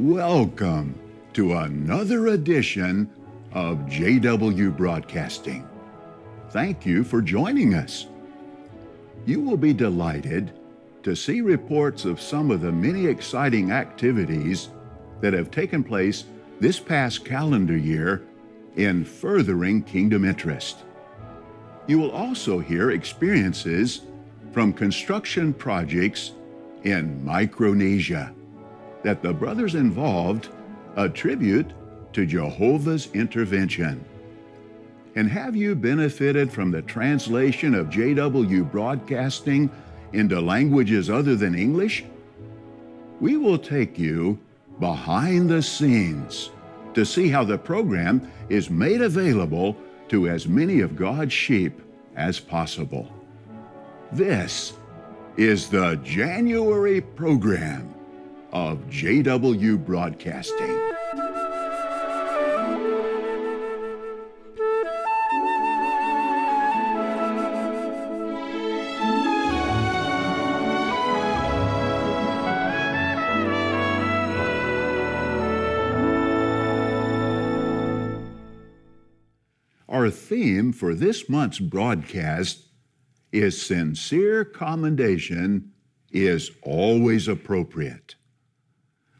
Welcome to another edition of JW Broadcasting. Thank you for joining us. You will be delighted to see reports of some of the many exciting activities that have taken place this past calendar year in furthering kingdom interest. You will also hear experiences from construction projects in Micronesia that the brothers involved attribute to Jehovah's intervention. And have you benefited from the translation of JW Broadcasting into languages other than English? We will take you behind the scenes to see how the program is made available to as many of God's sheep as possible. This is the January program of JW Broadcasting. Our theme for this month's broadcast is Sincere Commendation is Always Appropriate.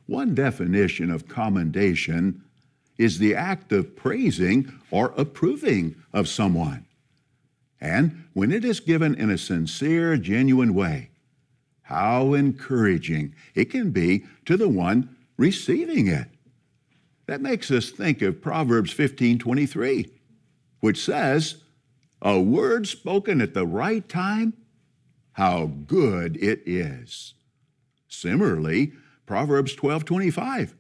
One definition of commendation is the act of praising or approving of someone. And when it is given in a sincere, genuine way, how encouraging it can be to the one receiving it. That makes us think of Proverbs 15:23, which says, "A word spoken at the right time, how good it is." Similarly, Proverbs 12:25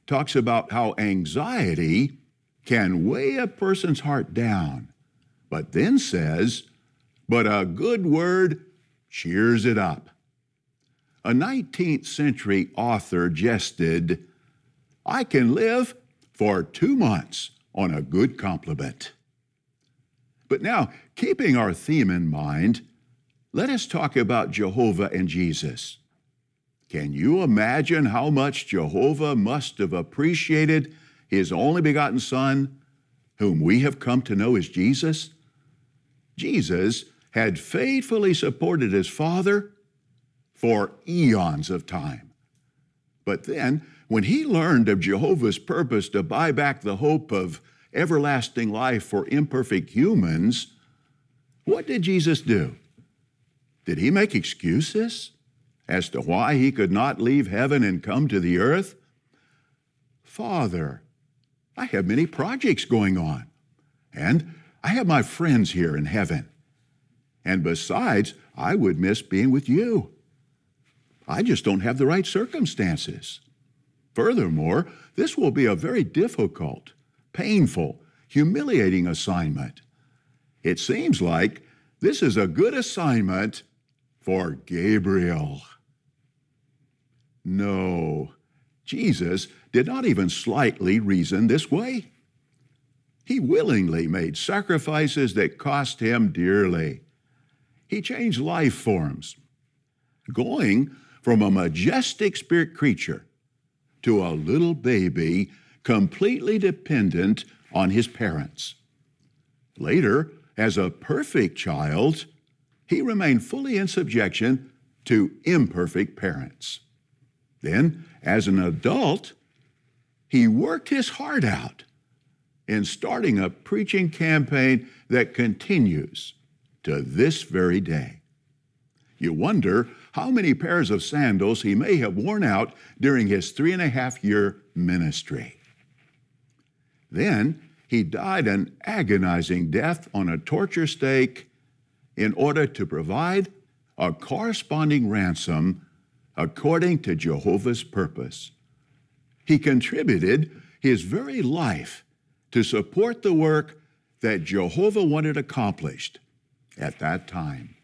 talks about how anxiety can weigh a person's heart down, but then says, "But a good word cheers it up." A 19th century author jested, "I can live for 2 months on a good compliment." But now, keeping our theme in mind, let us talk about Jehovah and Jesus. Can you imagine how much Jehovah must have appreciated His only begotten Son, whom we have come to know as Jesus? Jesus had faithfully supported His Father for eons of time. But then, when He learned of Jehovah's purpose to buy back the hope of everlasting life for imperfect humans, what did Jesus do? Did He make excuses as to why He could not leave heaven and come to the earth? "Father, I have many projects going on, and I have my friends here in heaven. And besides, I would miss being with you. I just don't have the right circumstances. Furthermore, this will be a very difficult, painful, humiliating assignment. It seems like this is a good assignment for Gabriel." No, Jesus did not even slightly reason this way. He willingly made sacrifices that cost Him dearly. He changed life forms, going from a majestic spirit creature to a little baby completely dependent on his parents. Later, as a perfect child, He remained fully in subjection to imperfect parents. Then, as an adult, He worked His heart out in starting a preaching campaign that continues to this very day. You wonder how many pairs of sandals He may have worn out during His 3.5-year ministry. Then He died an agonizing death on a torture stake in order to provide a corresponding ransom according to Jehovah's purpose. He contributed His very life to support the work that Jehovah wanted accomplished at that time.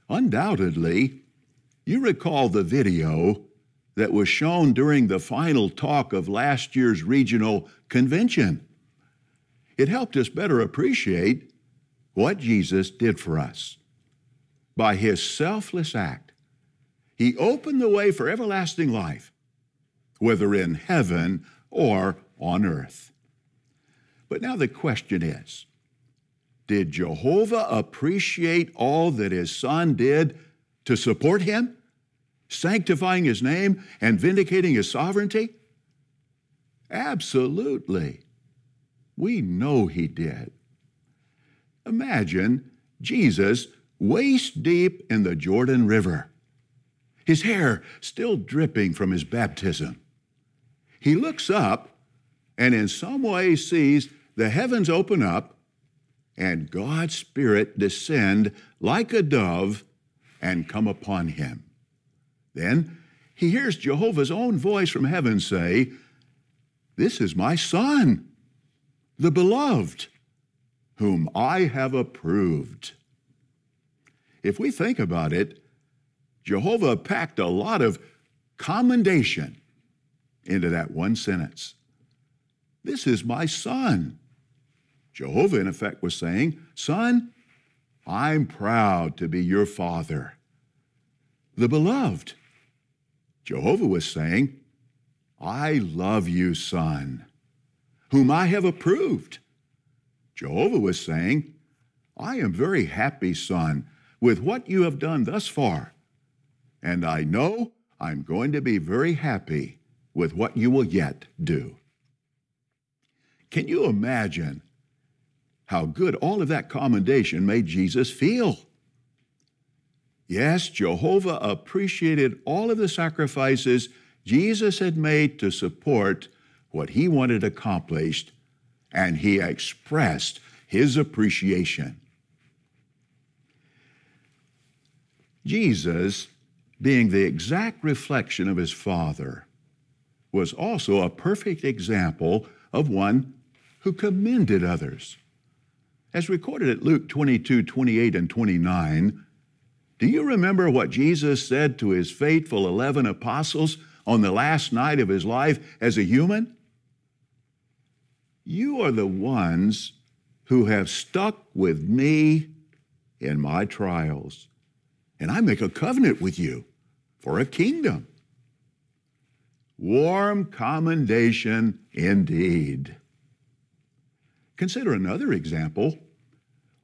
Undoubtedly, you recall the video that was shown during the final talk of last year's regional convention. It helped us better appreciate what Jesus did for us. By His selfless act, He opened the way for everlasting life whether in heaven or on earth. But now the question is, did Jehovah appreciate all that his Son did to support him, sanctifying his name and vindicating his sovereignty? Absolutely. We know he did. Imagine Jesus waist deep in the Jordan River, his hair still dripping from his baptism. He looks up and in some way sees the heavens open up and God's Spirit descend like a dove and come upon him. Then he hears Jehovah's own voice from heaven say, "This is my Son, the beloved, whom I have approved." If we think about it, Jehovah packed a lot of commendation into that one sentence. This is my Son. Jehovah, in effect, was saying, Son, I'm proud to be your Father. The beloved. Jehovah was saying, I love you, Son, whom I have approved. Jehovah was saying, I am very happy, Son, with what you have done thus far, and I know I'm going to be very happy with what you will yet do. Can you imagine how good all of that commendation made Jesus feel? Yes, Jehovah appreciated all of the sacrifices Jesus had made to support what he wanted accomplished, and he expressed his appreciation. Jesus, being the exact reflection of his Father, was also a perfect example of one who commended others. As recorded at Luke 22:28 and 29, do you remember what Jesus said to his faithful 11 apostles on the last night of his life as a human? You are the ones who have stuck with me in my trials, and I make a covenant with you for a kingdom. Warm commendation indeed. Consider another example.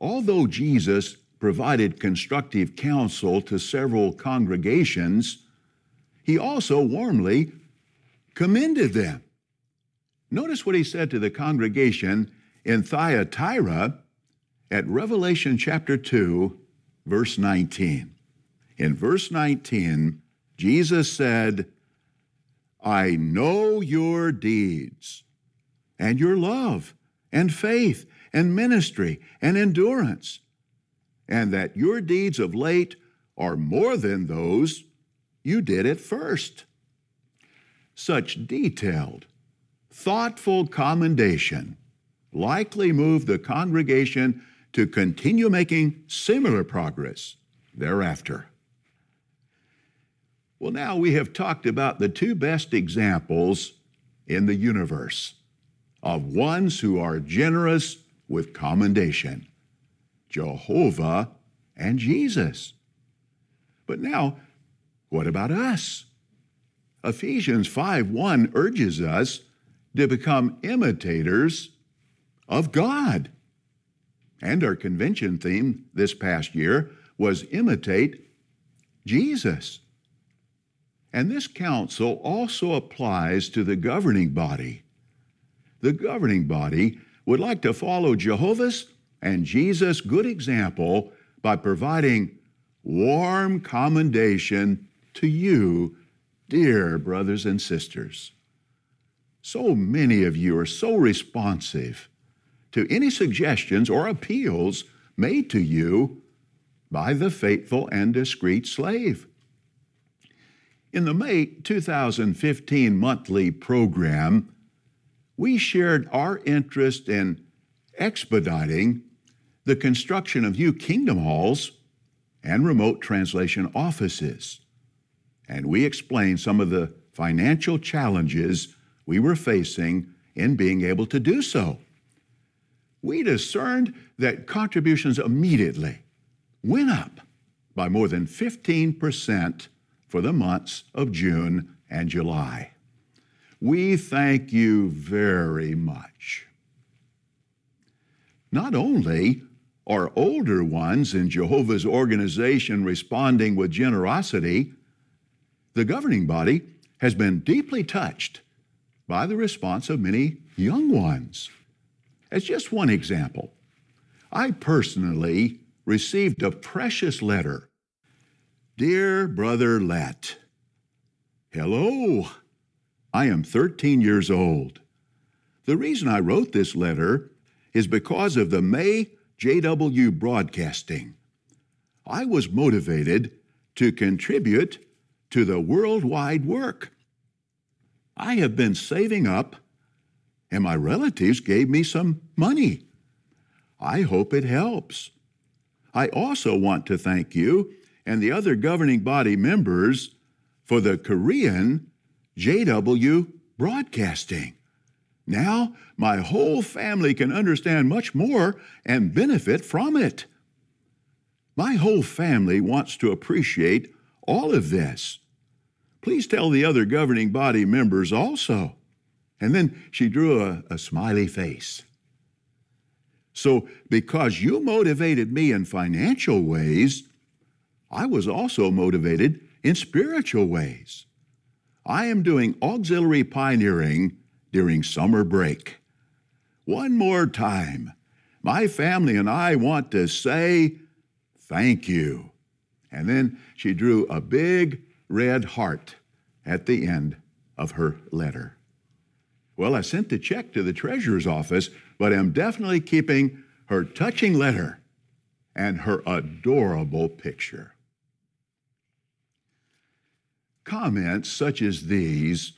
Although Jesus provided constructive counsel to several congregations, he also warmly commended them. Notice what he said to the congregation in Thyatira at Revelation chapter 2, verse 19. In verse 19, Jesus said, I know your deeds and your love and faith and ministry and endurance, and that your deeds of late are more than those you did at first. Such detailed, thoughtful commendation likely moved the congregation to continue making similar progress thereafter. Well, now we have talked about the two best examples in the universe of ones who are generous with commendation, Jehovah and Jesus. But now, what about us? Ephesians 5:1 urges us to become imitators of God. And our convention theme this past year was imitate Jesus. And this counsel also applies to the governing body. The governing body would like to follow Jehovah's and Jesus' good example by providing warm commendation to you, dear brothers and sisters. So many of you are so responsive to any suggestions or appeals made to you by the faithful and discreet slave. In the May 2015 monthly program, we shared our interest in expediting the construction of new kingdom halls and remote translation offices. And we explained some of the financial challenges we were facing in being able to do so. We discerned that contributions immediately went up by more than 15% for the months of June and July. we thank you very much. Not only are older ones in Jehovah's organization responding with generosity, the governing body has been deeply touched by the response of many young ones. As just one example, I personally received a precious letter. Dear Brother Let, hello, I am 13 years old. The reason I wrote this letter is because of the May JW broadcasting. I was motivated to contribute to the worldwide work. I have been saving up, and my relatives gave me some money. I hope it helps. I also want to thank you and the other governing body members for the Korean JW broadcasting. Now, my whole family can understand much more and benefit from it. My whole family wants to appreciate all of this. Please tell the other governing body members also. And then she drew a smiley face. So, because you motivated me in financial ways, I was also motivated in spiritual ways. I am doing auxiliary pioneering during summer break. One more time, my family and I want to say thank you. And then she drew a big red heart at the end of her letter. Well, I sent the check to the treasurer's office, but am definitely keeping her touching letter and her adorable picture. Comments such as these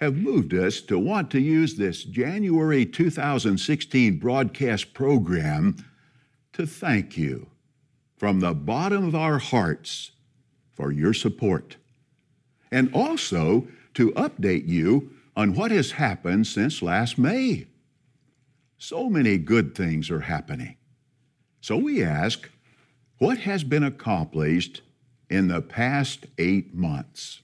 have moved us to want to use this January 2016 broadcast program to thank you from the bottom of our hearts for your support, and also to update you on what has happened since last May. So many good things are happening. So we ask, what has been accomplished in the past 8 months?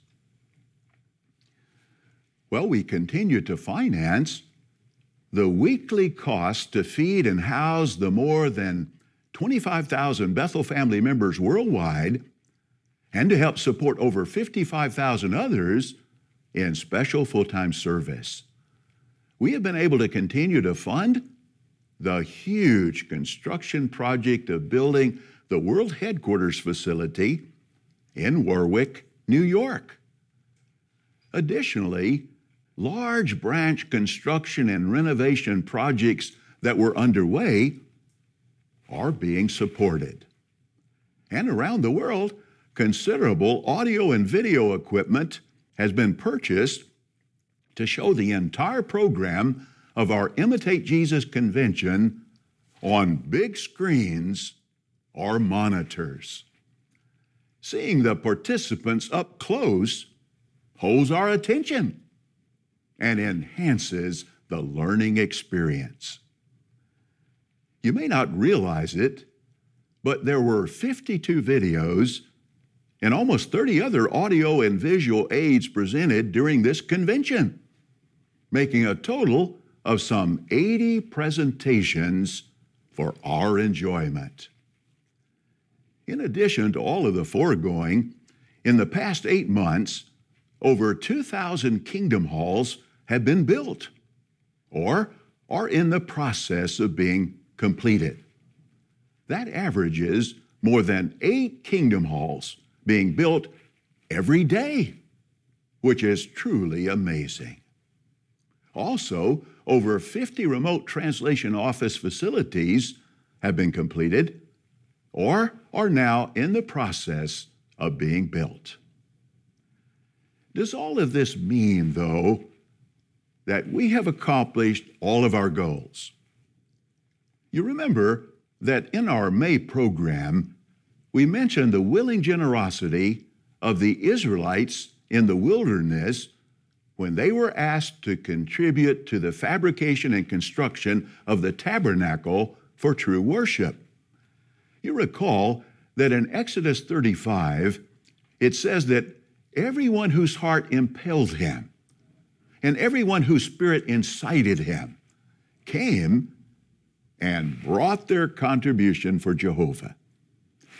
Well, we continue to finance the weekly cost to feed and house the more than 25,000 Bethel family members worldwide, and to help support over 55,000 others in special full-time service. We have been able to continue to fund the huge construction project of building the World Headquarters facility in Warwick, New York. Additionally, large branch construction and renovation projects that were underway are being supported. And around the world, considerable audio and video equipment has been purchased to show the entire program of our Imitate Jesus convention on big screens or monitors. Seeing the participants up close holds our attention and enhances the learning experience. You may not realize it, but there were 52 videos and almost 30 other audio and visual aids presented during this convention, making a total of some 80 presentations for our enjoyment. In addition to all of the foregoing, in the past 8 months, over 2,000 kingdom halls have been built or are in the process of being completed. That averages more than 8 kingdom halls being built every day, which is truly amazing. Also, over 50 remote translation office facilities have been completed or are now in the process of being built. Does all of this mean, though, that we have accomplished all of our goals? You remember that in our May program, we mentioned the willing generosity of the Israelites in the wilderness when they were asked to contribute to the fabrication and construction of the tabernacle for true worship. You recall that in Exodus 35, it says that everyone whose heart impelled him, and everyone whose spirit incited him came and brought their contribution for Jehovah.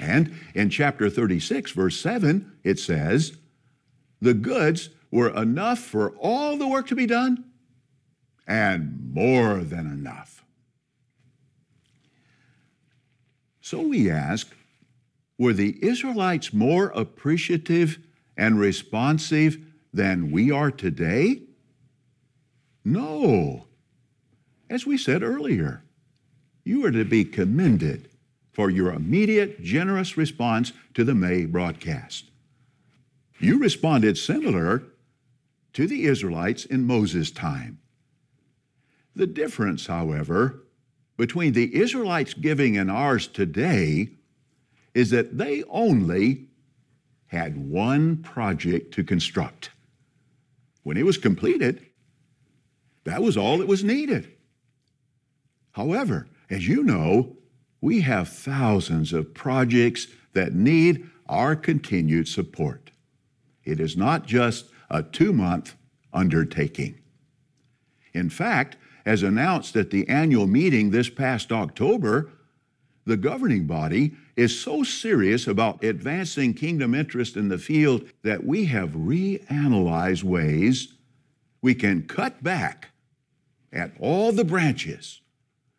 And in chapter 36, verse 7, it says, the goods were enough for all the work to be done, and more than enough. So we ask, were the Israelites more appreciative and responsive than we are today? No. As we said earlier, you are to be commended for your immediate, generous response to the May broadcast. You responded similar to the Israelites in Moses' time. The difference, however, between the Israelites' giving and ours today is that they only had one project to construct. When it was completed, that was all that was needed. However, as you know, we have thousands of projects that need our continued support. It is not just a 2-month undertaking. In fact, as announced at the annual meeting this past October, the governing body is so serious about advancing kingdom interest in the field that we have reanalyzed ways we can cut back at all the branches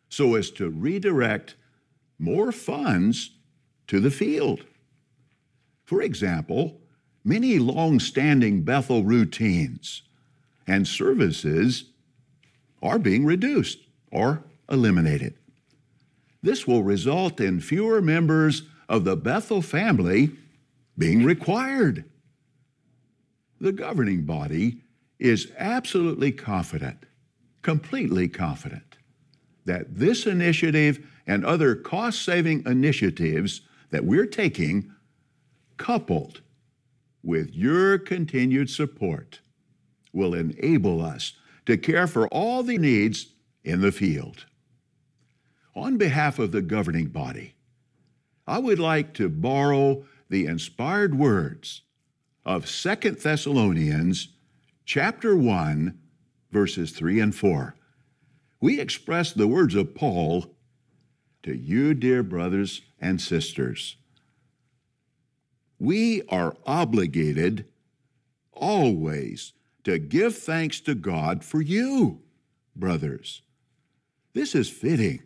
so as to redirect more funds to the field. For example, many long-standing Bethel routines and services are being reduced or eliminated. This will result in fewer members of the Bethel family being required. The governing body is absolutely confident, completely confident, that this initiative and other cost-saving initiatives that we're taking, coupled with your continued support, will enable us to care for all the needs in the field. On behalf of the governing body, I would like to borrow the inspired words of 2 Thessalonians chapter 1, verses 3 and 4. We express the words of Paul to you, dear brothers and sisters. We are obligated always to give thanks to God for you, brothers. This is fitting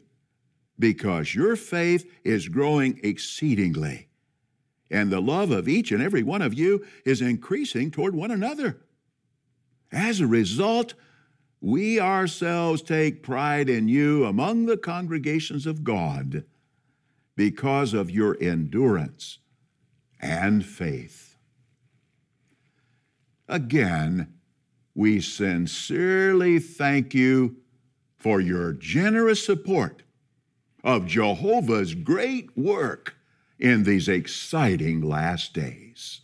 because your faith is growing exceedingly, and the love of each and every one of you is increasing toward one another. As a result, we ourselves take pride in you among the congregations of God because of your endurance and faith. Again, we sincerely thank you for your generous support of Jehovah's great work in these exciting last days.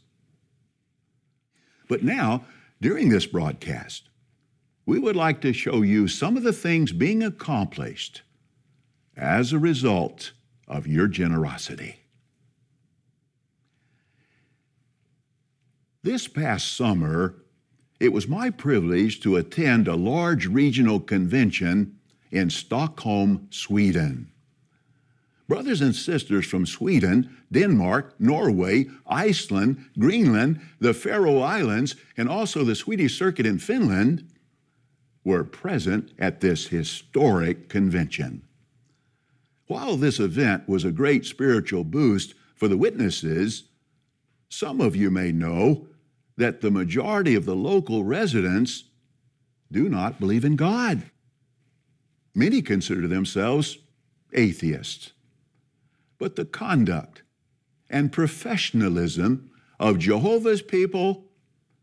But now, during this broadcast, we would like to show you some of the things being accomplished as a result of your generosity. This past summer, it was my privilege to attend a large regional convention in Stockholm, Sweden. Brothers and sisters from Sweden, Denmark, Norway, Iceland, Greenland, the Faroe Islands, and also the Swedish Circuit in Finland were present at this historic convention. While this event was a great spiritual boost for the witnesses, some of you may know that the majority of the local residents do not believe in God. Many consider themselves atheists. But the conduct and professionalism of Jehovah's people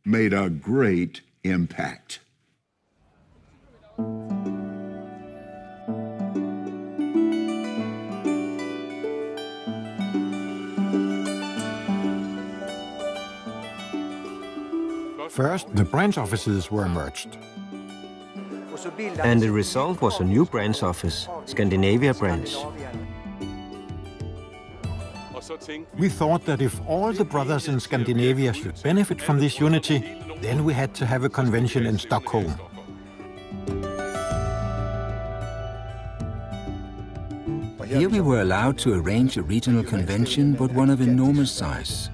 made a great impact. First, the branch offices were merged. And the result was a new branch office, Scandinavia branch. We thought that if all the brothers in Scandinavia should benefit from this unity, Then we had to have a convention in Stockholm. Here we were allowed to arrange a regional convention, but one of enormous size.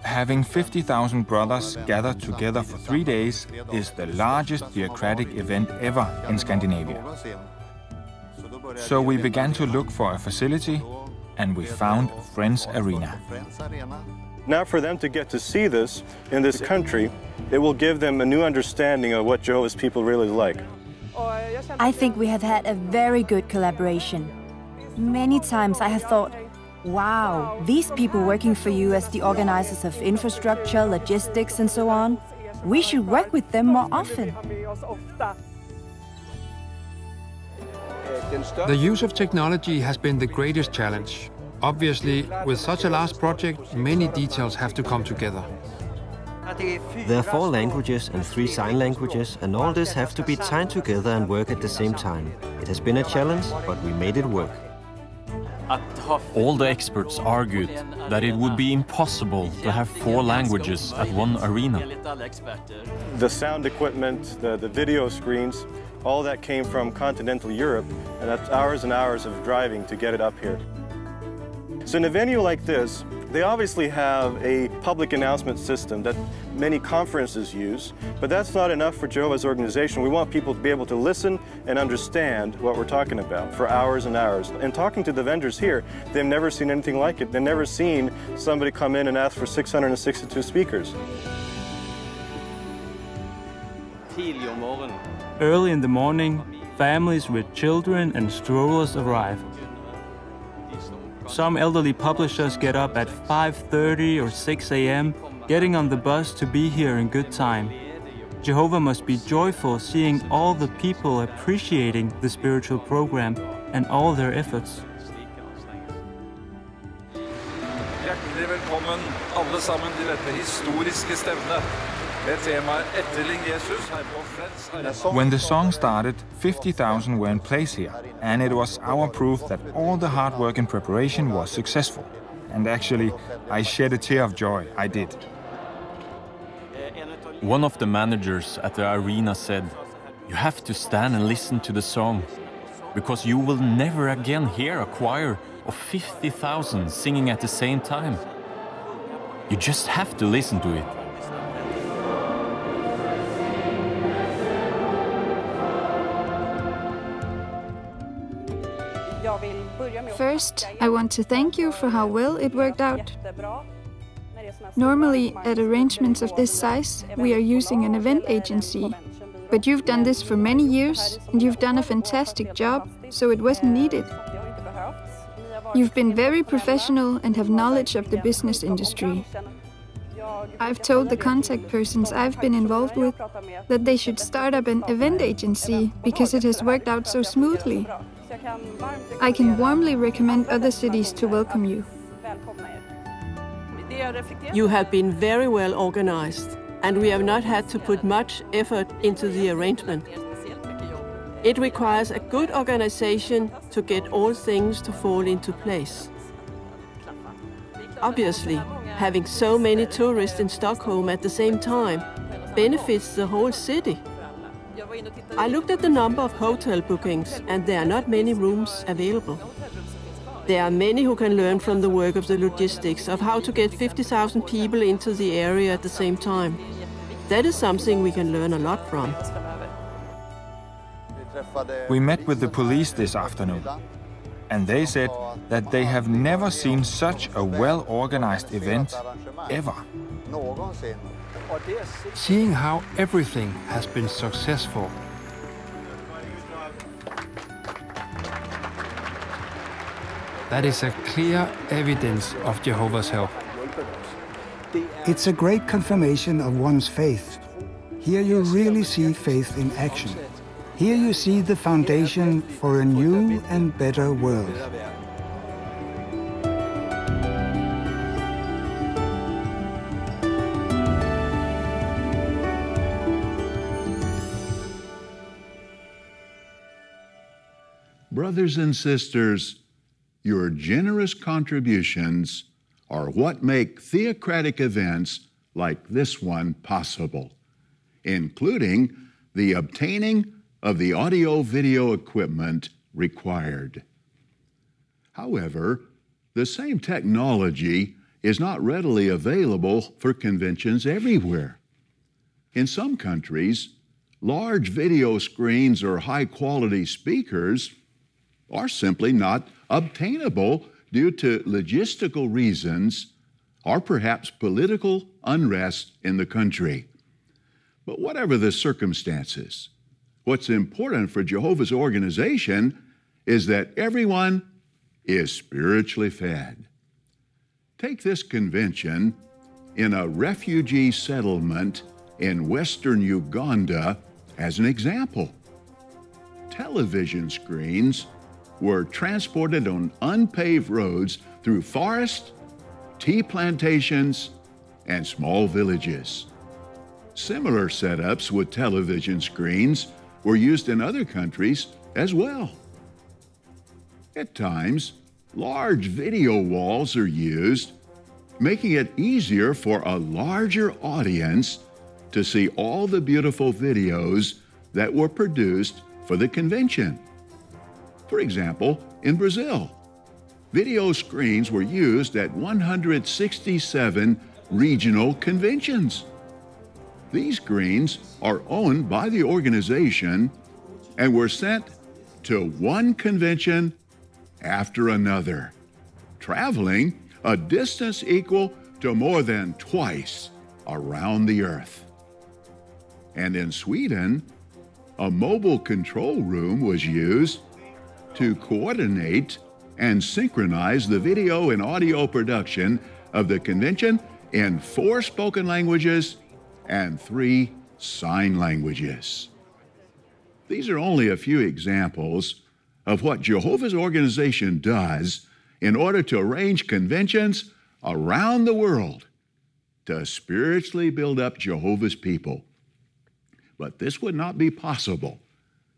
Having 50,000 brothers gathered together for 3 days is the largest bureaucratic event ever in Scandinavia. So we began to look for a facility, and we found Friends Arena. Now for them to get to see this in this country, it will give them a new understanding of what Jehovah's people really like. I think we have had a very good collaboration. Many times I have thought, wow, these people working for you as the organizers of infrastructure, logistics and so on, we should work with them more often. The use of technology has been the greatest challenge. Obviously, with such a large project, many details have to come together. There are 4 languages and 3 sign languages, and all this have to be tied together and work at the same time. It has been a challenge, but we made it work. All the experts argued that it would be impossible to have 4 languages at one arena. The sound equipment, the video screens, all that came from continental Europe, and that's hours and hours of driving to get it up here. So in a venue like this, they obviously have a public announcement system that many conferences use, but that's not enough for Jehovah's organization. We want people to be able to listen and understand what we're talking about for hours and hours. And talking to the vendors here, they've never seen anything like it. They've never seen somebody come in and ask for 662 speakers. Early in the morning, families with children and strollers arrive. Some elderly publishers get up at 5:30 or 6 a.m., getting on the bus to be here in good time. Jehovah must be joyful seeing all the people appreciating the spiritual program and all their efforts. Hjertelig velkommen alle sammen til dette historiske stevnet. When the song started, 50,000 were in place here, and it was our proof that all the hard work and preparation was successful. And actually, I shed a tear of joy, I did. One of the managers at the arena said, "You have to stand and listen to the song, because you will never again hear a choir of 50,000 singing at the same time. You just have to listen to it." First, I want to thank you for how well it worked out. Normally, at arrangements of this size, we are using an event agency. But you've done this for many years, and you've done a fantastic job, so it wasn't needed. You've been very professional and have knowledge of the business industry. I've told the contact persons I've been involved with that they should start up an event agency because it has worked out so smoothly. I can warmly recommend other cities to welcome you. You have been very well organized, and we have not had to put much effort into the arrangement. It requires a good organization to get all things to fall into place. Obviously, having so many tourists in Stockholm at the same time benefits the whole city. I looked at the number of hotel bookings, and there are not many rooms available. There are many who can learn from the work of the logistics of how to get 50,000 people into the area at the same time. That is something we can learn a lot from. We met with the police this afternoon, and they said that they have never seen such a well-organized event ever. Seeing how everything has been successful. That is a clear evidence of Jehovah's help. It's a great confirmation of one's faith. Here you really see faith in action. Here you see the foundation for a new and better world. Brothers and sisters, your generous contributions are what make theocratic events like this one possible, including the obtaining of the audio-video equipment required. However, the same technology is not readily available for conventions everywhere. In some countries, large video screens or high-quality speakers are simply not obtainable due to logistical reasons or perhaps political unrest in the country. But whatever the circumstances, what's important for Jehovah's organization is that everyone is spiritually fed. Take this convention in a refugee settlement in western Uganda as an example. Television screens were transported on unpaved roads through forest, tea plantations, and small villages. Similar setups with television screens were used in other countries as well. At times, large video walls are used, making it easier for a larger audience to see all the beautiful videos that were produced for the convention. For example, in Brazil, video screens were used at 167 regional conventions. These screens are owned by the organization and were sent to one convention after another, traveling a distance equal to more than twice around the earth. And in Sweden, a mobile control room was used to coordinate and synchronize the video and audio production of the convention in 4 spoken languages and 3 sign languages. These are only a few examples of what Jehovah's organization does in order to arrange conventions around the world to spiritually build up Jehovah's people. But this would not be possible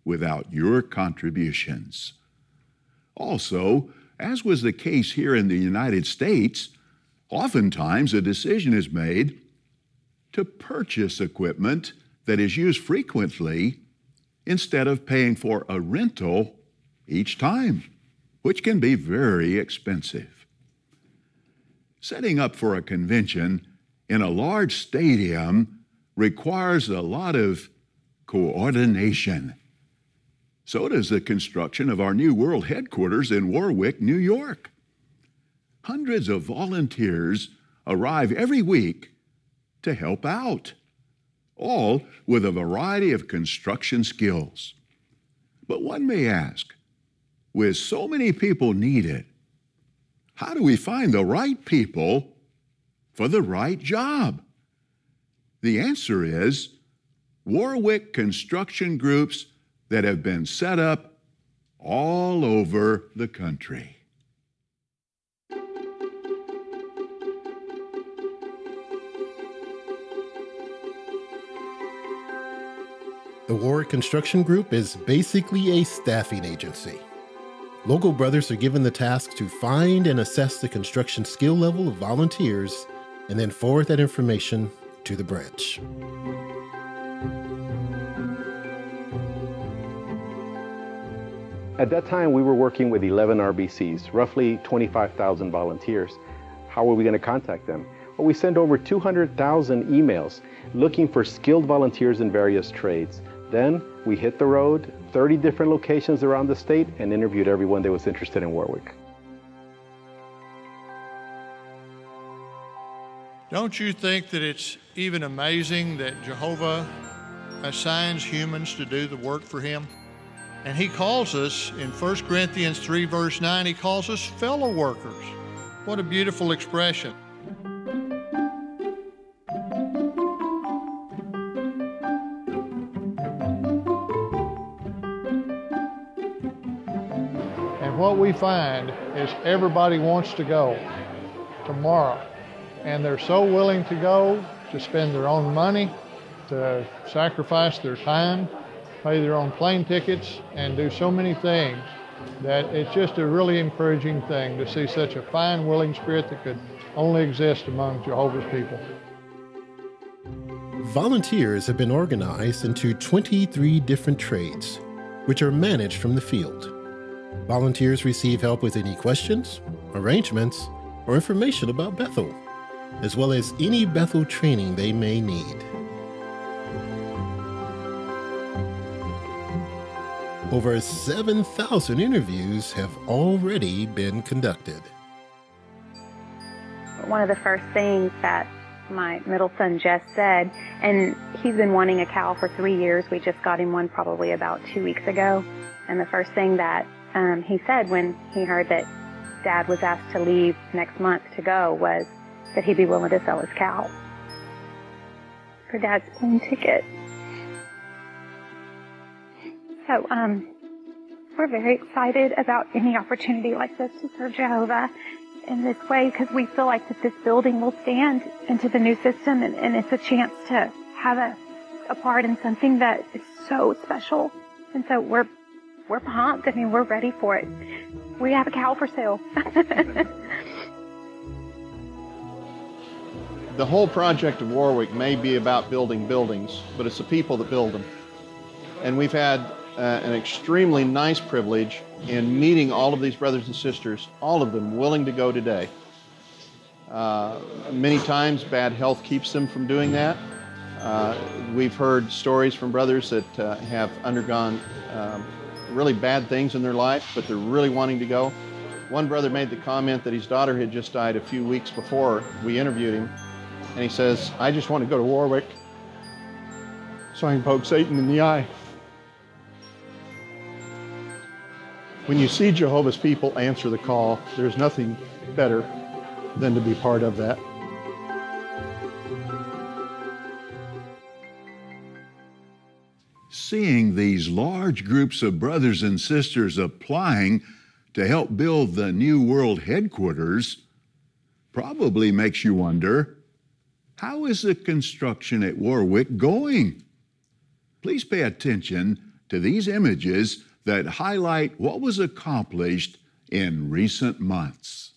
without your contributions. Also, as was the case here in the United States, oftentimes a decision is made to purchase equipment that is used frequently instead of paying for a rental each time, which can be very expensive. Setting up for a convention in a large stadium requires a lot of coordination. So does the construction of our new world headquarters in Warwick, New York. Hundreds of volunteers arrive every week to help out, all with a variety of construction skills. But one may ask, with so many people needed, how do we find the right people for the right job? The answer is Warwick construction groups that have been set up all over the country. The Warwick Construction Group is basically a staffing agency. Local brothers are given the task to find and assess the construction skill level of volunteers and then forward that information to the branch. At that time, we were working with 11 RBCs, roughly 25,000 volunteers. How were we going to contact them? Well, we sent over 200,000 emails looking for skilled volunteers in various trades. Then we hit the road, 30 different locations around the state, and interviewed everyone that was interested in Warwick. Don't you think that it's even amazing that Jehovah assigns humans to do the work for him? And he calls us, in 1 Corinthians 3, verse 9, he calls us fellow workers. What a beautiful expression. And what we find is everybody wants to go tomorrow. And they're so willing to go, to spend their own money, to sacrifice their time, pay their own plane tickets, and do so many things that it's just a really encouraging thing to see such a fine, willing spirit that could only exist among Jehovah's people. Volunteers have been organized into 23 different trades, which are managed from the field. Volunteers receive help with any questions, arrangements, or information about Bethel, as well as any Bethel training they may need. Over 7,000 interviews have already been conducted. One of the first things that my middle son Jess said, and he's been wanting a cow for 3 years. We just got him one probably about 2 weeks ago. And the first thing that he said when he heard that Dad was asked to leave next month to go was that he'd be willing to sell his cow for Dad's plane ticket. So we're very excited about any opportunity like this to serve Jehovah in this way, because we feel like that this building will stand into the new system, and it's a chance to have a part in something that is so special. And so we're pumped. I mean, we're ready for it. We have a cow for sale. The whole project of Warwick may be about building buildings, but it's the people that build them. And we've had an extremely nice privilege in meeting all of these brothers and sisters, all of them willing to go today. Many times bad health keeps them from doing that. We've heard stories from brothers that have undergone really bad things in their life, but they're really wanting to go. One brother made the comment that his daughter had just died a few weeks before we interviewed him, and he says, "I just want to go to Warwick so I can poke Satan in the eye." When you see Jehovah's people answer the call, there's nothing better than to be part of that. Seeing these large groups of brothers and sisters applying to help build the New World headquarters probably makes you wonder, how is the construction at Warwick going? Please pay attention to these images that highlight what was accomplished in recent months.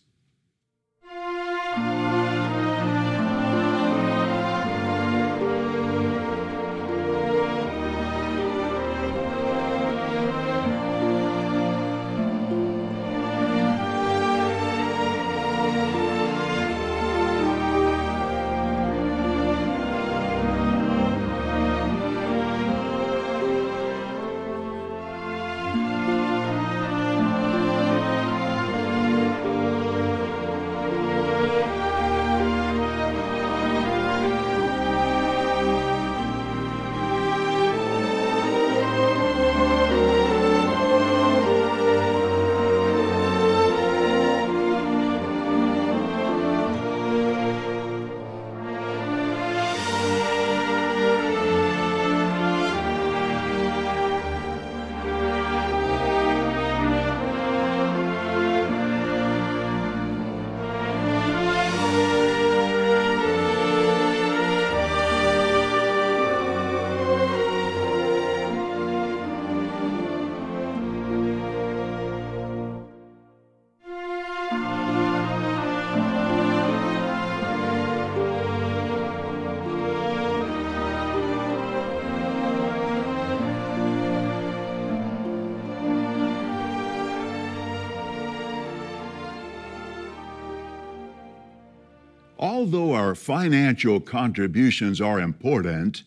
Although our financial contributions are important,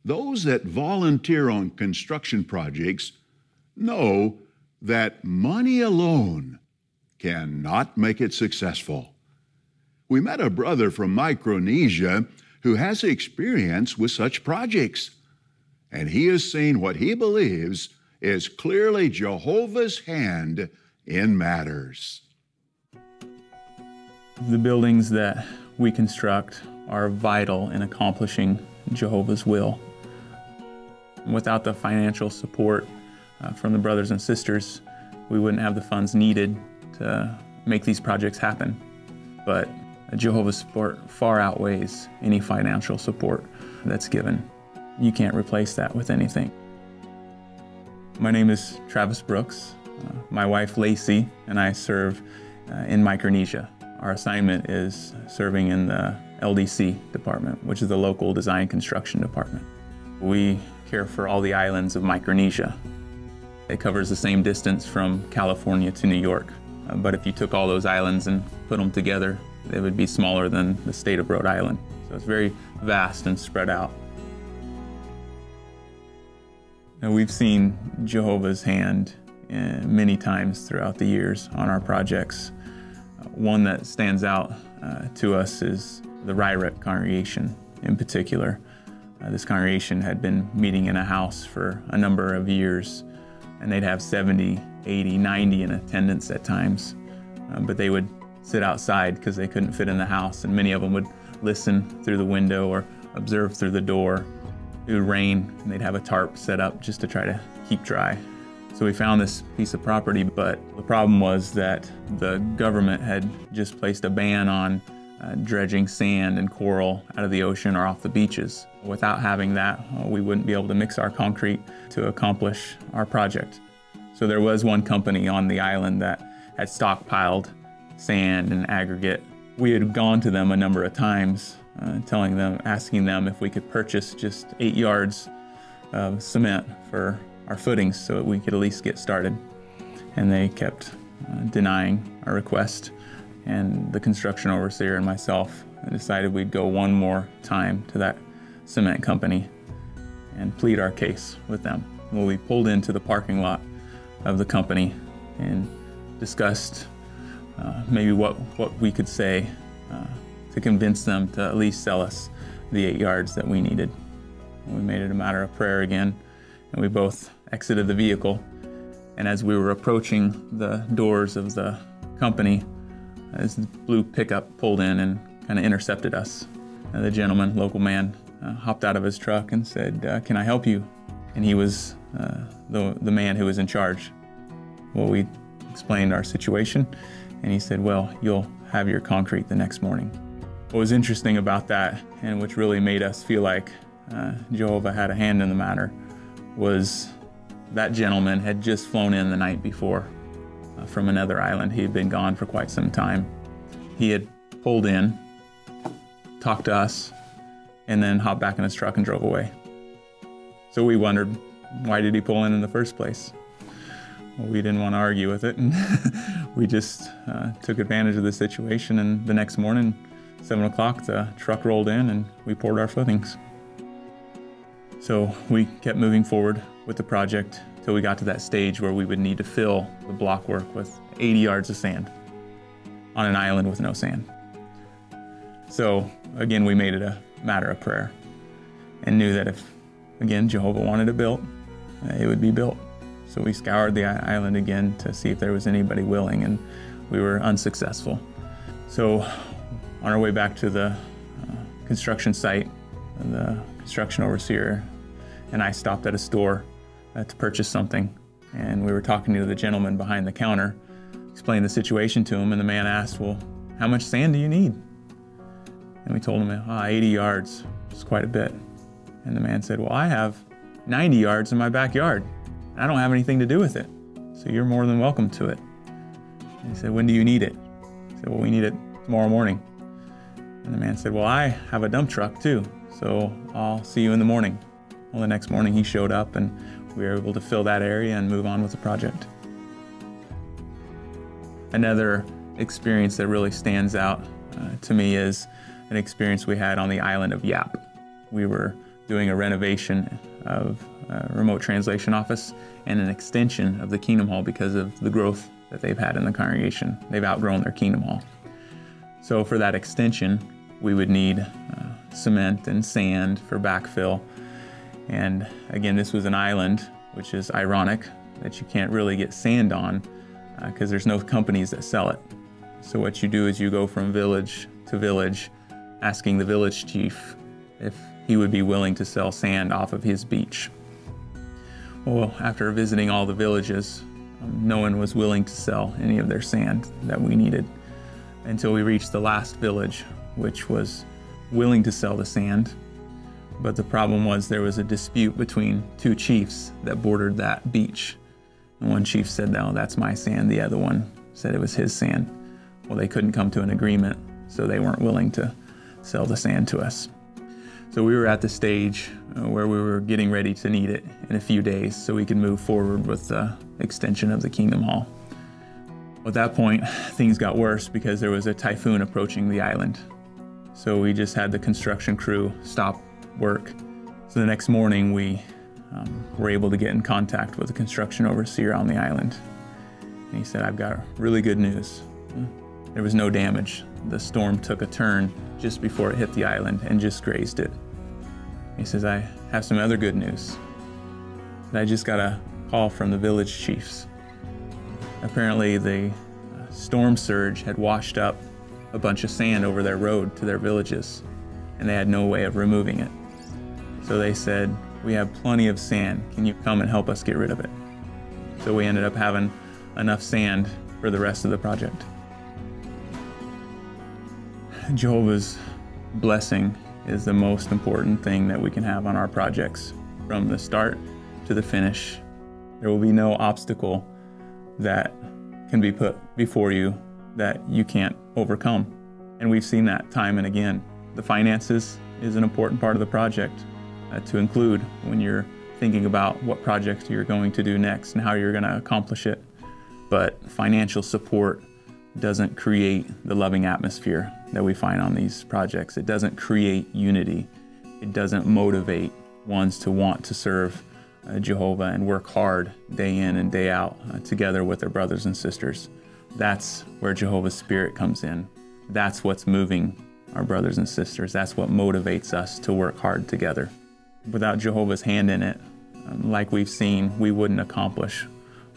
those that volunteer on construction projects know that money alone cannot make it successful. We met a brother from Micronesia who has experience with such projects, and he has seen what he believes is clearly Jehovah's hand in matters. The buildings that we construct are vital in accomplishing Jehovah's will. Without the financial support from the brothers and sisters, we wouldn't have the funds needed to make these projects happen. But Jehovah's support far outweighs any financial support that's given. You can't replace that with anything. My name is Travis Brooks. My wife Lacey and I serve in Micronesia. Our assignment is serving in the LDC department, which is the local design construction department. We care for all the islands of Micronesia. It covers the same distance from California to New York. But if you took all those islands and put them together, they would be smaller than the state of Rhode Island. So it's very vast and spread out. Now, we've seen Jehovah's hand many times throughout the years on our projects. One that stands out to us is the Ryret congregation in particular. This congregation had been meeting in a house for a number of years, and they'd have 70, 80, 90 in attendance at times. But they would sit outside because they couldn't fit in the house, and many of them would listen through the window or observe through the door. It would rain, and they'd have a tarp set up just to try to keep dry. So we found this piece of property, but the problem was that the government had just placed a ban on dredging sand and coral out of the ocean or off the beaches. Without having that, we wouldn't be able to mix our concrete to accomplish our project. So there was one company on the island that had stockpiled sand and aggregate. We had gone to them a number of times, asking them if we could purchase just 8 yards of cement for our footings so that we could at least get started. And they kept denying our request. And the construction overseer and myself decided we'd go one more time to that cement company and plead our case with them. Well, we pulled into the parking lot of the company and discussed maybe what we could say to convince them to at least sell us the 8 yards that we needed. We made it a matter of prayer again, and we both exited the vehicle. And as we were approaching the doors of the company, this blue pickup pulled in and kind of intercepted us. The gentleman, local man, hopped out of his truck and said, "Can I help you?" And he was the man who was in charge. Well, we explained our situation, and he said, "Well, you'll have your concrete the next morning." What was interesting about that, and which really made us feel like Jehovah had a hand in the matter, was that gentleman had just flown in the night before from another island. He had been gone for quite some time. He had pulled in, talked to us, and then hopped back in his truck and drove away. So we wondered, why did he pull in the first place? Well, we didn't want to argue with it, and we just took advantage of the situation, and the next morning, 7 o'clock, the truck rolled in and we poured our footings. So we kept moving forward with the project till we got to that stage where we would need to fill the block work with 80 yards of sand on an island with no sand. So again, we made it a matter of prayer and knew that if, again, Jehovah wanted it built, it would be built. So we scoured the island again to see if there was anybody willing, and we were unsuccessful. So on our way back to the construction site, the construction overseer and I stopped at a store to purchase something, and we were talking to the gentleman behind the counter, explained the situation to him, and the man asked, "Well, how much sand do you need?" And we told him, 80 yards, which is quite a bit. And the man said, "Well, I have 90 yards in my backyard. I don't have anything to do with it, so you're more than welcome to it." And he said, "When do you need it?" I said, "Well, we need it tomorrow morning." And the man said, "Well, I have a dump truck too, so I'll see you in the morning." Well, the next morning he showed up, and we were able to fill that area and move on with the project. Another experience that really stands out to me is an experience we had on the island of Yap. We were doing a renovation of a remote translation office and an extension of the Kingdom Hall because of the growth that they've had in the congregation. They've outgrown their Kingdom Hall. So for that extension, we would need cement and sand for backfill. And again, this was an island, which is ironic that you can't really get sand on because there's no companies that sell it. So what you do is you go from village to village, asking the village chief if he would be willing to sell sand off of his beach. Well, after visiting all the villages, no one was willing to sell any of their sand that we needed until we reached the last village, which was willing to sell the sand. But the problem was there was a dispute between two chiefs that bordered that beach. And one chief said, "No, that's my sand." The other one said it was his sand. Well, they couldn't come to an agreement, so they weren't willing to sell the sand to us. So we were at the stage where we were getting ready to need it in a few days so we could move forward with the extension of the Kingdom Hall. At that point, things got worse because there was a typhoon approaching the island. So we just had the construction crew stop work. So the next morning we were able to get in contact with the construction overseer on the island. And he said, "I've got really good news. There was no damage. The storm took a turn just before it hit the island and just grazed it." He says, "I have some other good news. I just got a call from the village chiefs. Apparently the storm surge had washed up a bunch of sand over their road to their villages, and they had no way of removing it. So they said, 'We have plenty of sand. Can you come and help us get rid of it?' So we ended up having enough sand for the rest of the project." Jehovah's blessing is the most important thing that we can have on our projects. From the start to the finish, there will be no obstacle that can be put before you that you can't overcome. And we've seen that time and again. The finances is an important part of the project to include when you're thinking about what projects you're going to do next and how you're going to accomplish it. But financial support doesn't create the loving atmosphere that we find on these projects. It doesn't create unity. It doesn't motivate ones to want to serve Jehovah and work hard day in and day out together with their brothers and sisters. That's where Jehovah's Spirit comes in. That's what's moving our brothers and sisters. That's what motivates us to work hard together. Without Jehovah's hand in it, like we've seen, we wouldn't accomplish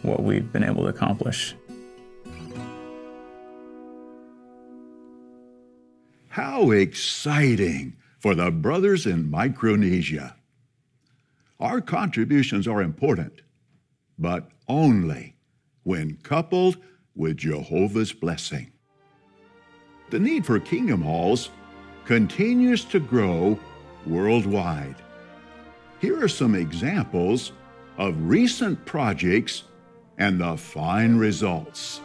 what we've been able to accomplish. How exciting for the brothers in Micronesia. Our contributions are important, but only when coupled with Jehovah's blessing. The need for kingdom halls continues to grow worldwide. Here are some examples of recent projects and the fine results.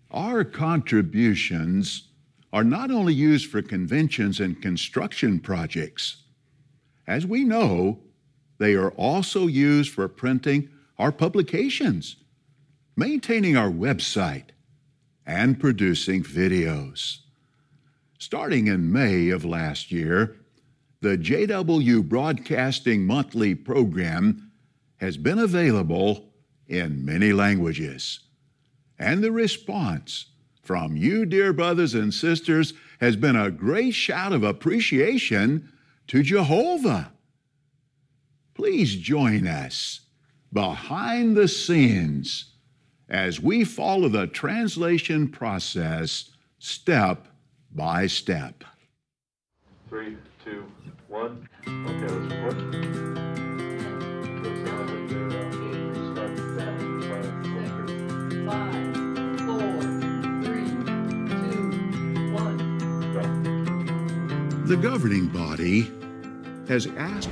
Our contributions are not only used for conventions and construction projects. As we know, they are also used for printing our publications, maintaining our website, and producing videos. Starting in May of last year, the JW Broadcasting Monthly program has been available in many languages. And the response from you, dear brothers and sisters, has been a great shout of appreciation to Jehovah. Please join us behind the scenes as we follow the translation process step by step. 3, 2, 1. Okay, let's record. The governing body has asked.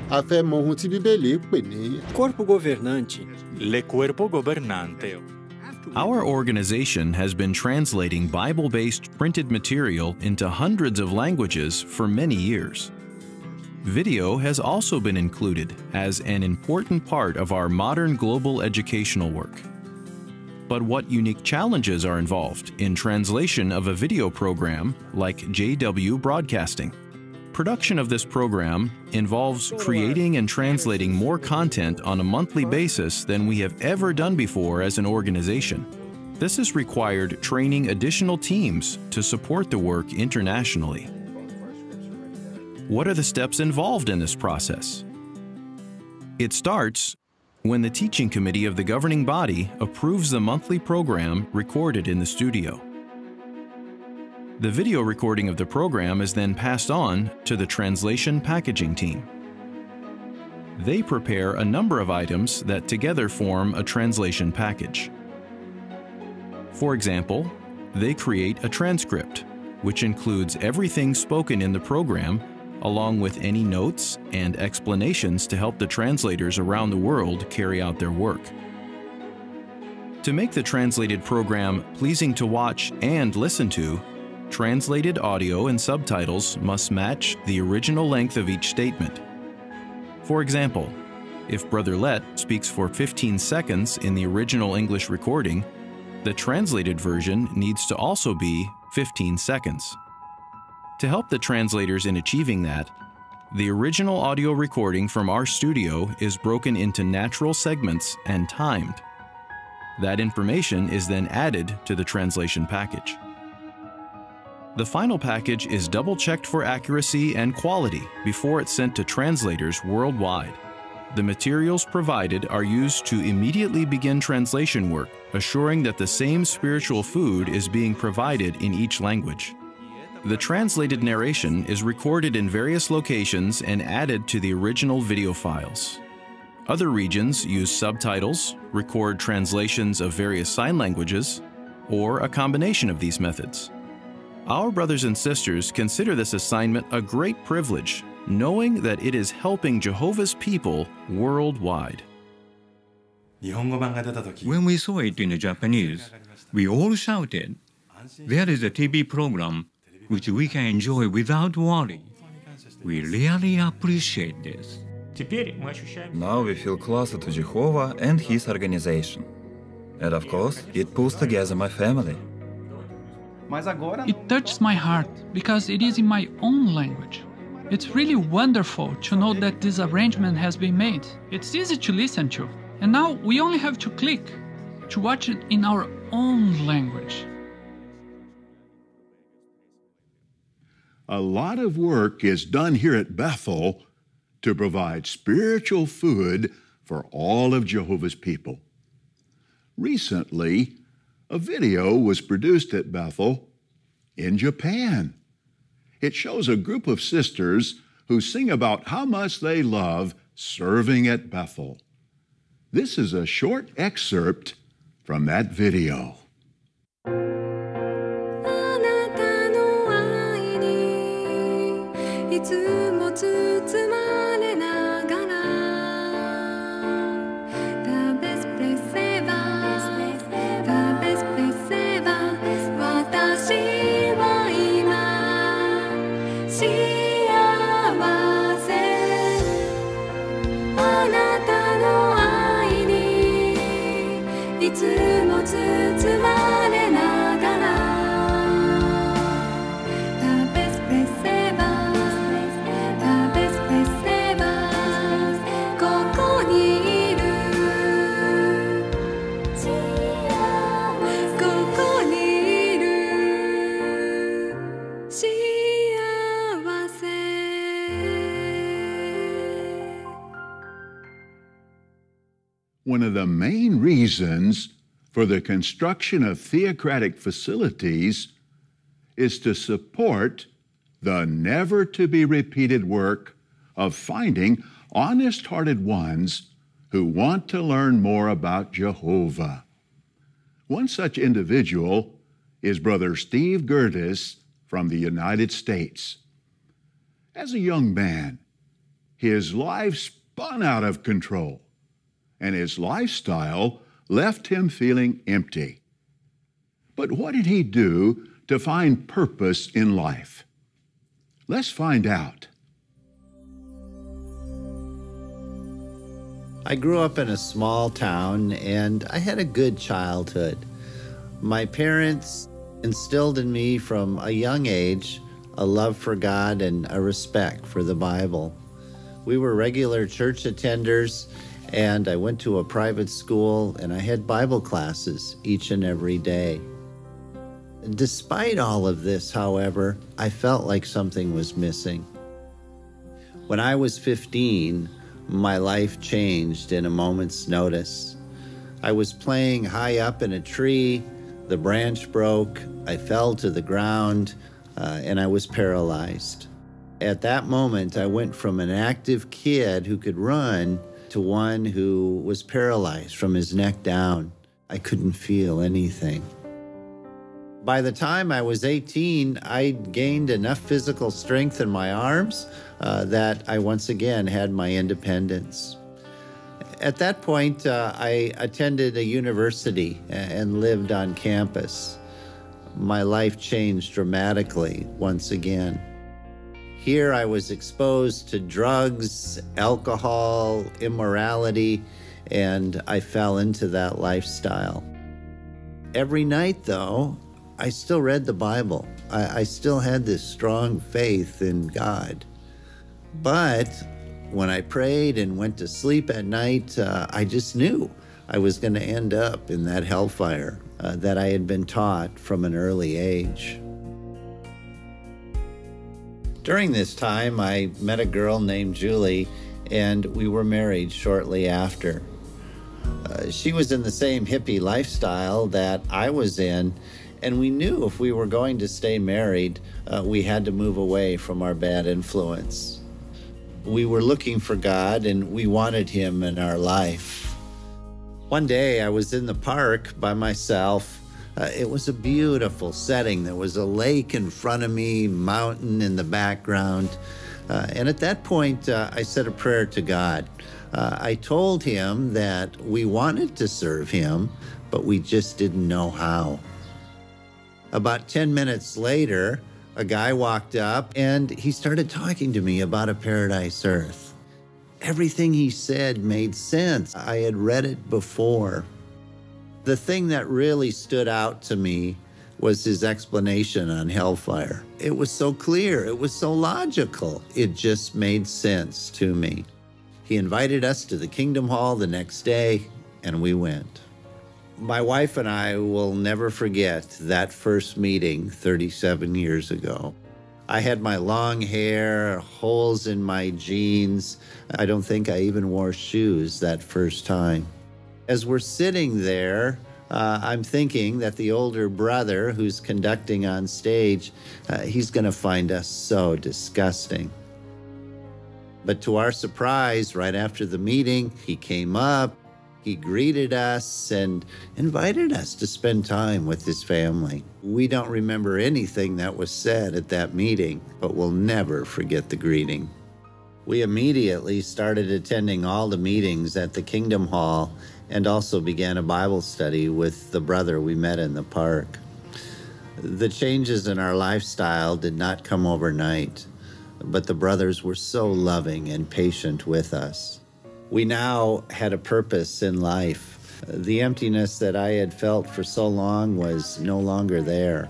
A fẹ́ mọ ohun tí Bíbélì pè ní corpo governante. Le cuerpo governante. Our organization has been translating Bible-based printed material into hundreds of languages for many years. Video has also been included as an important part of our modern global educational work. But what unique challenges are involved in translation of a video program like JW Broadcasting? Production of this program involves creating and translating more content on a monthly basis than we have ever done before as an organization. This has required training additional teams to support the work internationally. What are the steps involved in this process? It starts when the teaching committee of the governing body approves the monthly program recorded in the studio. The video recording of the program is then passed on to the translation packaging team. They prepare a number of items that together form a translation package. For example, they create a transcript, which includes everything spoken in the program, along with any notes and explanations to help the translators around the world carry out their work. To make the translated program pleasing to watch and listen to, translated audio and subtitles must match the original length of each statement. For example, if Brother Let speaks for 15 seconds in the original English recording, the translated version needs to also be 15 seconds. To help the translators in achieving that, the original audio recording from our studio is broken into natural segments and timed. That information is then added to the translation package. The final package is double-checked for accuracy and quality before it's sent to translators worldwide. The materials provided are used to immediately begin translation work, assuring that the same spiritual food is being provided in each language. The translated narration is recorded in various locations and added to the original video files. Other regions use subtitles, record translations of various sign languages, or a combination of these methods. Our brothers and sisters consider this assignment a great privilege, knowing that it is helping Jehovah's people worldwide. When we saw it in Japanese, we all shouted, "There is a TV program which we can enjoy without worry." We really appreciate this. Now we feel closer to Jehovah and his organization. And of course, it pulls together my family. It touches my heart because it is in my own language. It's really wonderful to know that this arrangement has been made. It's easy to listen to, and now we only have to click to watch it in our own language. A lot of work is done here at Bethel to provide spiritual food for all of Jehovah's people. Recently, a video was produced at Bethel in Japan. It shows a group of sisters who sing about how much they love serving at Bethel. This is a short excerpt from that video. One of the main reasons for the construction of theocratic facilities is to support the never-to-be-repeated work of finding honest-hearted ones who want to learn more about Jehovah. One such individual is Brother Steve Gertis from the United States. As a young man, his life spun out of control, and his lifestyle left him feeling empty. But what did he do to find purpose in life? Let's find out. I grew up in a small town, and I had a good childhood. My parents instilled in me from a young age a love for God and a respect for the Bible. We were regular church attenders, and I went to a private school, and I had Bible classes each and every day. Despite all of this, however, I felt like something was missing. When I was 15, my life changed in a moment's notice. I was playing high up in a tree, the branch broke, I fell to the ground, and I was paralyzed. At that moment, I went from an active kid who could run to one who was paralyzed from his neck down. I couldn't feel anything. By the time I was 18, I gained enough physical strength in my arms that I once again had my independence. At that point, I attended a university and lived on campus. My life changed dramatically once again. Here I was exposed to drugs, alcohol, immorality, and I fell into that lifestyle. Every night, though, I still read the Bible. I still had this strong faith in God. But when I prayed and went to sleep at night, I just knew I was going to end up in that hellfire that I had been taught from an early age. During this time, I met a girl named Julie, and we were married shortly after. She was in the same hippie lifestyle that I was in, and we knew if we were going to stay married, we had to move away from our bad influence. We were looking for God, and we wanted Him in our life. One day, I was in the park by myself. It was a beautiful setting. There was a lake in front of me, mountain in the background. And at that point, I said a prayer to God. I told Him that we wanted to serve Him, but we just didn't know how. About 10 minutes later, a guy walked up and he started talking to me about a paradise earth. Everything he said made sense. I had read it before. The thing that really stood out to me was his explanation on hellfire. It was so clear, it was so logical, it just made sense to me. He invited us to the Kingdom Hall the next day, and we went. My wife and I will never forget that first meeting 37 years ago. I had my long hair, holes in my jeans. I don't think I even wore shoes that first time. As we're sitting there, I'm thinking that the older brother who's conducting on stage, he's going to find us so disgusting. But to our surprise, right after the meeting, he came up, he greeted us and invited us to spend time with his family. We don't remember anything that was said at that meeting, but we'll never forget the greeting. We immediately started attending all the meetings at the Kingdom Hall and also began a Bible study with the brother we met in the park. The changes in our lifestyle did not come overnight, but the brothers were so loving and patient with us. We now had a purpose in life. The emptiness that I had felt for so long was no longer there.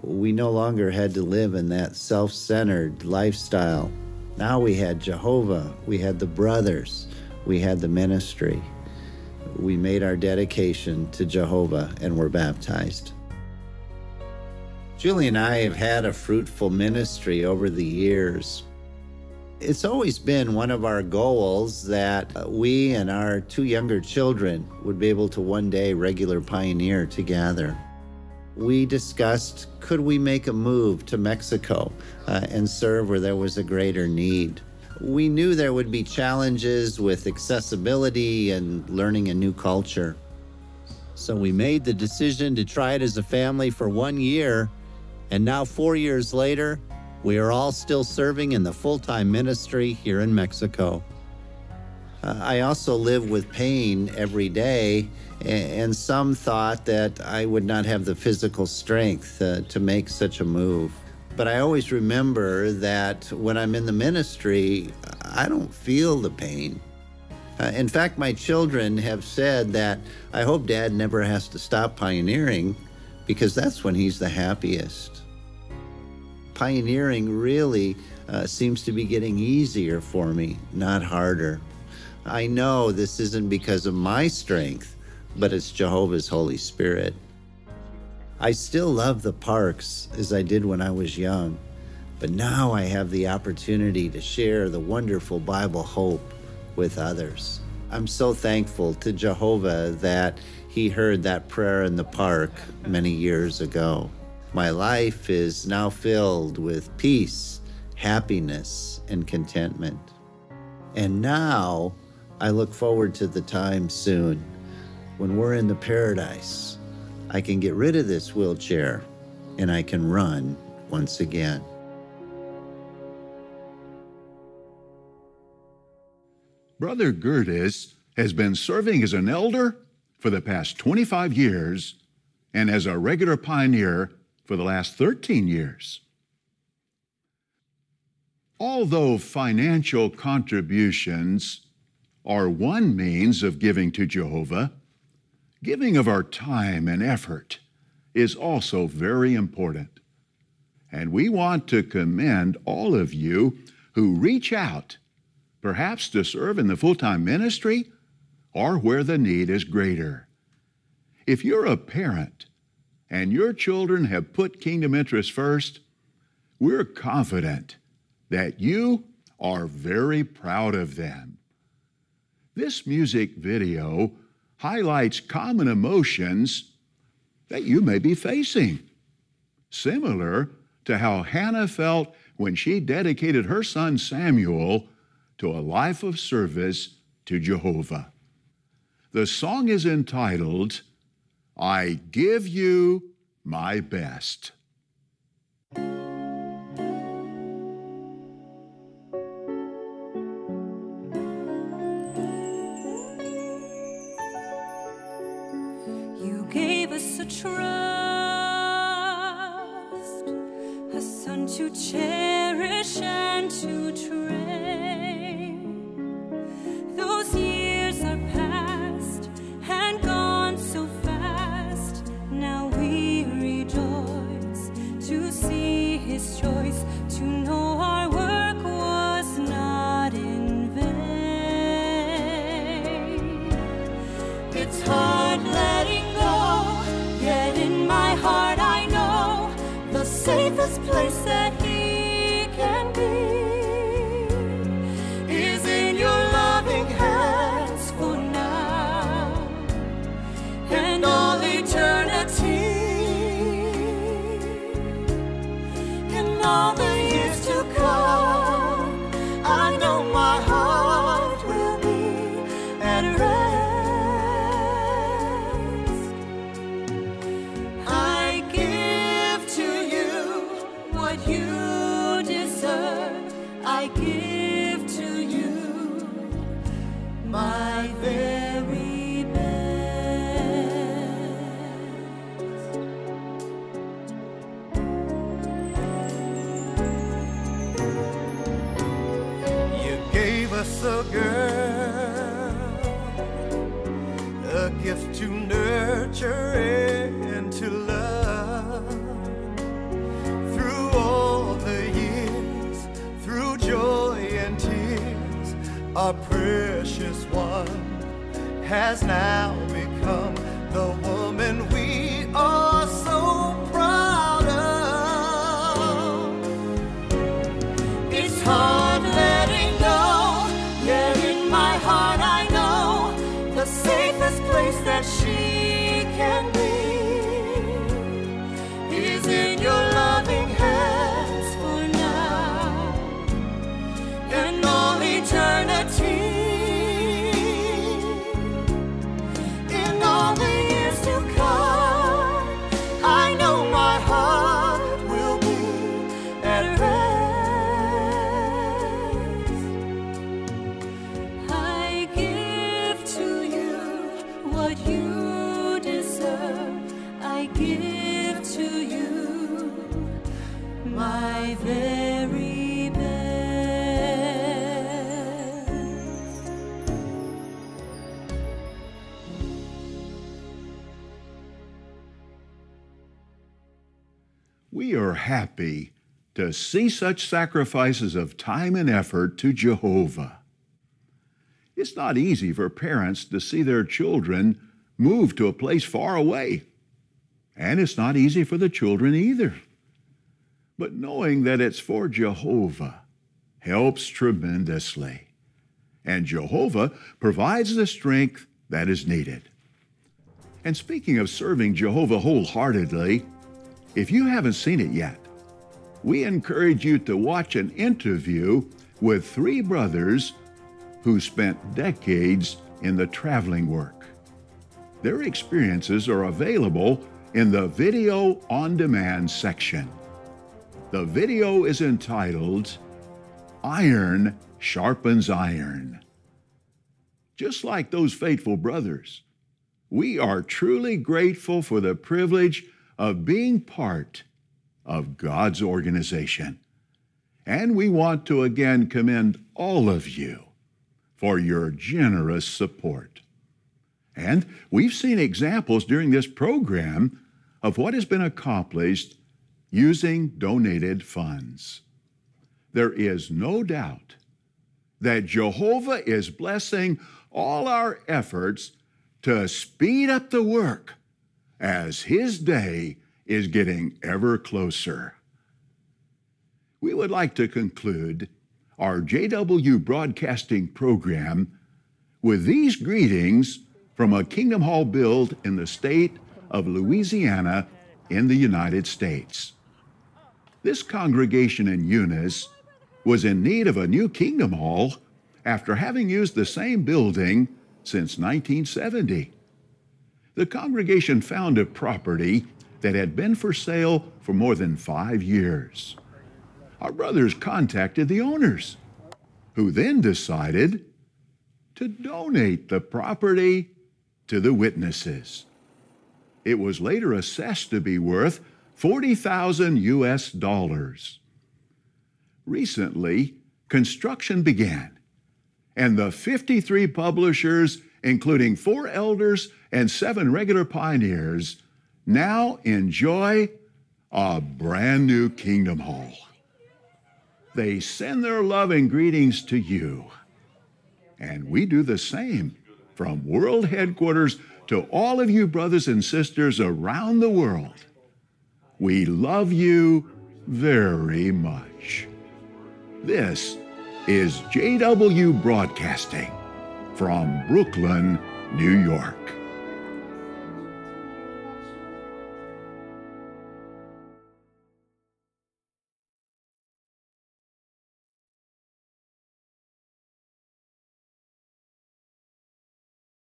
We no longer had to live in that self-centered lifestyle. Now we had Jehovah, we had the brothers, we had the ministry. We made our dedication to Jehovah and were baptized. Julie and I have had a fruitful ministry over the years. It's always been one of our goals that we and our 2 younger children would be able to one day regular pioneer together. We discussed, could we make a move to Mexico and serve where there was a greater need? We knew there would be challenges with accessibility and learning a new culture. So we made the decision to try it as a family for 1 year, and now 4 years later, we are all still serving in the full-time ministry here in Mexico. I also live with pain every day, and some thought that I would not have the physical strength to make such a move. But I always remember that when I'm in the ministry, I don't feel the pain. In fact, my children have said that I hope Dad never has to stop pioneering, because that's when he's the happiest. Pioneering really seems to be getting easier for me, not harder. I know this isn't because of my strength, but it's Jehovah's Holy Spirit. I still love the parks as I did when I was young, but now I have the opportunity to share the wonderful Bible hope with others. I'm so thankful to Jehovah that he heard that prayer in the park many years ago. My life is now filled with peace, happiness, and contentment. And now I look forward to the time soon when we're in the paradise. I can get rid of this wheelchair and I can run once again. Brother Gertis has been serving as an elder for the past 25 years and as a regular pioneer for the last 13 years. Although financial contributions are one means of giving to Jehovah, giving of our time and effort is also very important. And we want to commend all of you who reach out, perhaps to serve in the full-time ministry or where the need is greater. If you're a parent and your children have put kingdom interests first, we're confident that you are very proud of them. This music video highlights common emotions that you may be facing, similar to how Hannah felt when she dedicated her son Samuel to a life of service to Jehovah. The song is entitled, I Give You My Best. You gave us a trust, a son to cherish and to train. Those years are past and gone so fast. Now we rejoice to see his choice, to know our work was not in vain. It's hard letting go, yet in my heart I know the safest place that he can be is in your loving hands for now and all eternity. In all the years to come, I know my heart will be at rest. I give to you what you deserve. I give to you my very best. You gave us a girl, a gift to nurture and to love. Through all the years, through joy and tears, our precious one has now become the woman we are so proud of. It's hard letting what you deserve. I give to you my very best. We are happy to see such sacrifices of time and effort to Jehovah. It's not easy for parents to see their children move to a place far away, and it's not easy for the children either. But knowing that it's for Jehovah helps tremendously, and Jehovah provides the strength that is needed. And speaking of serving Jehovah wholeheartedly, if you haven't seen it yet, we encourage you to watch an interview with three brothers who spent decades in the traveling work. Their experiences are available in the Video on Demand section. The video is entitled, Iron Sharpens Iron. Just like those faithful brothers, we are truly grateful for the privilege of being part of God's organization. And we want to again commend all of you for your generous support. And we've seen examples during this program of what has been accomplished using donated funds. There is no doubt that Jehovah is blessing all our efforts to speed up the work as His day is getting ever closer. We would like to conclude our JW broadcasting program with these greetings from a Kingdom Hall build in the state of Louisiana in the United States. This congregation in Eunice was in need of a new Kingdom Hall after having used the same building since 1970. The congregation found a property that had been for sale for more than 5 years. Our brothers contacted the owners, who then decided to donate the property to the witnesses. It was later assessed to be worth $40,000 US. Recently, construction began, and the 53 publishers, including 4 elders and 7 regular pioneers, now enjoy a brand new Kingdom Hall. They send their loving greetings to you, and we do the same from world headquarters to all of you brothers and sisters around the world. We love you very much. This is JW Broadcasting from Brooklyn, New York.